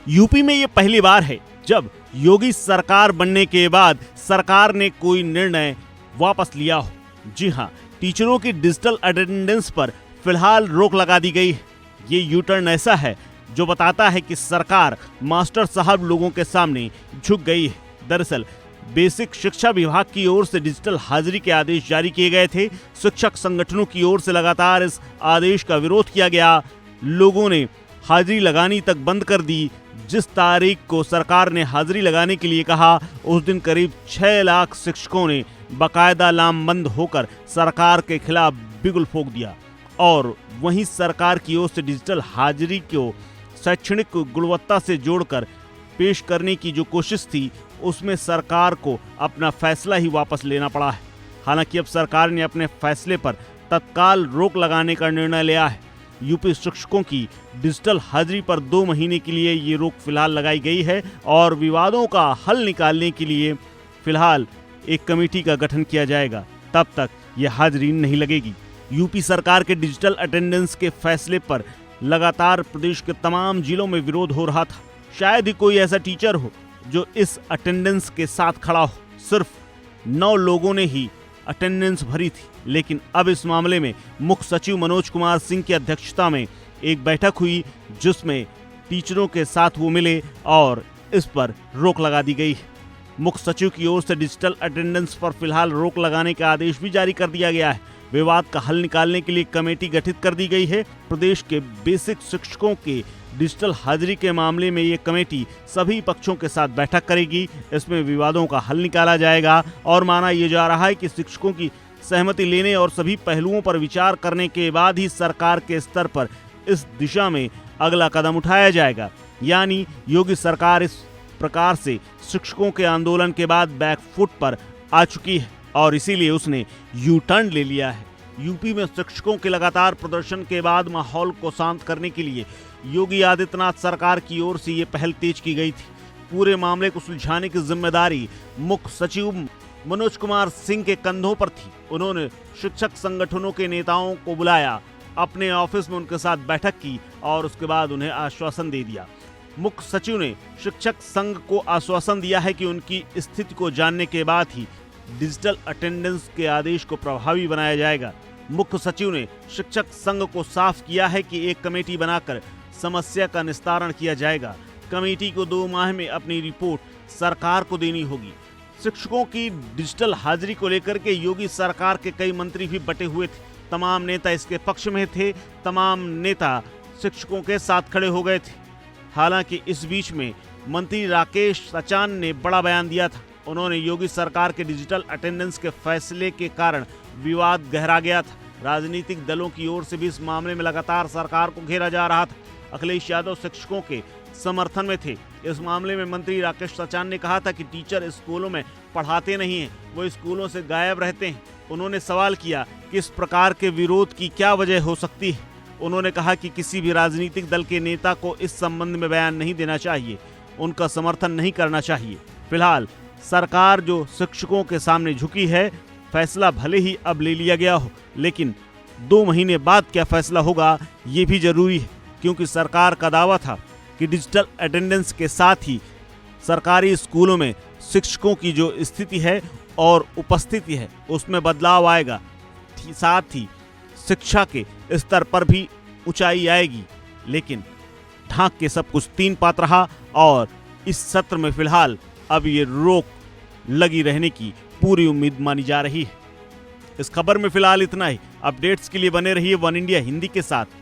UP में ये पहली बार है जब योगी सरकार बनने के बाद सरकार ने कोई निर्णय वापस लिया हो। जी हां, टीचरों की डिजिटल अटेंडेंस पर फिलहाल रोक लगा दी गई है। ये यू टर्न ऐसा है जो बताता है कि सरकार मास्टर साहब लोगों के सामने झुक गई है। दरअसल बेसिक शिक्षा विभाग की ओर से डिजिटल हाजिरी के आदेश जारी किए गए थे। शिक्षक संगठनों की ओर से लगातार इस आदेश का विरोध किया गया। लोगों ने हाजिरी लगानी तक बंद कर दी। जिस तारीख को सरकार ने हाजिरी लगाने के लिए कहा, उस दिन करीब 6 लाख शिक्षकों ने बाकायदा लामबंद होकर सरकार के खिलाफ बिगुल फूंक दिया। और वहीं सरकार की ओर से डिजिटल हाजिरी को शैक्षणिक गुणवत्ता से जोड़कर पेश करने की जो कोशिश थी, उसमें सरकार को अपना फैसला ही वापस लेना पड़ा है। हालांकि अब सरकार ने अपने फैसले पर तत्काल रोक लगाने का निर्णय लिया है। यूपी शिक्षकों की डिजिटल हाजिरी पर 2 महीने के लिए ये रोक फिलहाल लगाई गई है और विवादों का हल निकालने के लिए फिलहाल एक कमेटी का गठन किया जाएगा। तब तक यह हाजिरी नहीं लगेगी। यूपी सरकार के डिजिटल अटेंडेंस के फैसले पर लगातार प्रदेश के तमाम जिलों में विरोध हो रहा था। शायद ही कोई ऐसा टीचर हो जो इस अटेंडेंस के साथ खड़ा हो। सिर्फ 9 लोगों ने ही अटेंडेंस भरी थी। लेकिन अब इस मामले में मुख्य सचिव मनोज कुमार सिंह की अध्यक्षता में एक बैठक हुई, जिसमें टीचरों के साथ वो मिले और इस पर रोक लगा दी गई है। मुख्य सचिव की ओर से डिजिटल अटेंडेंस पर फिलहाल रोक लगाने का आदेश भी जारी कर दिया गया है। विवाद का हल निकालने के लिए कमेटी गठित कर दी गई है। प्रदेश के बेसिक शिक्षकों के डिजिटल हाजिरी के मामले में ये कमेटी सभी पक्षों के साथ बैठक करेगी। इसमें विवादों का हल निकाला जाएगा और माना यह जा रहा है कि शिक्षकों की सहमति लेने और सभी पहलुओं पर विचार करने के बाद ही सरकार के स्तर पर इस दिशा में अगला कदम उठाया जाएगा। यानी योगी सरकार इस प्रकार से शिक्षकों के आंदोलन के बाद बैकफुट पर आ चुकी है और इसीलिए उसने यू टर्न ले लिया है। यूपी में शिक्षकों के लगातार प्रदर्शन के बाद माहौल को शांत करने के लिए योगी आदित्यनाथ सरकार की ओर से ये पहल तेज की गई थी। पूरे मामले को सुलझाने की जिम्मेदारी मुख्य सचिव मनोज कुमार सिंह के कंधों पर थी। उन्होंने शिक्षक संगठनों के नेताओं को बुलाया, अपने ऑफिस में उनके साथ बैठक की और उसके बाद उन्हें आश्वासन दे दिया। मुख्य सचिव ने शिक्षक संघ को आश्वासन दिया है कि उनकी स्थिति को जानने के बाद ही डिजिटल अटेंडेंस के आदेश को प्रभावी बनाया जाएगा। मुख्य सचिव ने शिक्षक संघ को साफ किया है कि एक कमेटी बनाकर समस्या का निस्तारण किया जाएगा। कमेटी को 2 माह में अपनी रिपोर्ट सरकार को देनी होगी। शिक्षकों की डिजिटल हाजिरी को लेकर के योगी सरकार के कई मंत्री भी बटे हुए थे। तमाम नेता इसके पक्ष में थे, तमाम नेता शिक्षकों के साथ खड़े हो गए थे। हालांकि इस बीच में मंत्री राकेश सचान ने बड़ा बयान दिया था। उन्होंने योगी सरकार के डिजिटल अटेंडेंस के फैसले के कारण विवाद गहरा गया था। राजनीतिक दलों की ओर से भी इस मामले में लगातार सरकार को घेरा जा रहा था। अखिलेश यादव शिक्षकों के समर्थन में थे। इस मामले में मंत्री राकेश सचान ने कहा था कि टीचर स्कूलों में पढ़ाते नहीं हैं, वो स्कूलों से गायब रहते हैं। उन्होंने सवाल किया कि इस प्रकार के विरोध की क्या वजह हो सकती है। उन्होंने कहा कि किसी भी राजनीतिक दल के नेता को इस संबंध में बयान नहीं देना चाहिए, उनका समर्थन नहीं करना चाहिए। फिलहाल सरकार जो शिक्षकों के सामने झुकी है, फैसला भले ही अब ले लिया गया हो, लेकिन 2 महीने बाद क्या फैसला होगा ये भी जरूरी है, क्योंकि सरकार का दावा था कि डिजिटल अटेंडेंस के साथ ही सरकारी स्कूलों में शिक्षकों की जो स्थिति है और उपस्थिति है उसमें बदलाव आएगा। साथ ही शिक्षा के स्तर पर भी ऊंचाई आएगी। लेकिन ढांक के सब कुछ 3 पात रहा और इस सत्र में फिलहाल अब ये रोक लगी रहने की पूरी उम्मीद मानी जा रही है। इस खबर में फिलहाल इतना ही। अपडेट्स के लिए बने रहिए वन इंडिया हिंदी के साथ।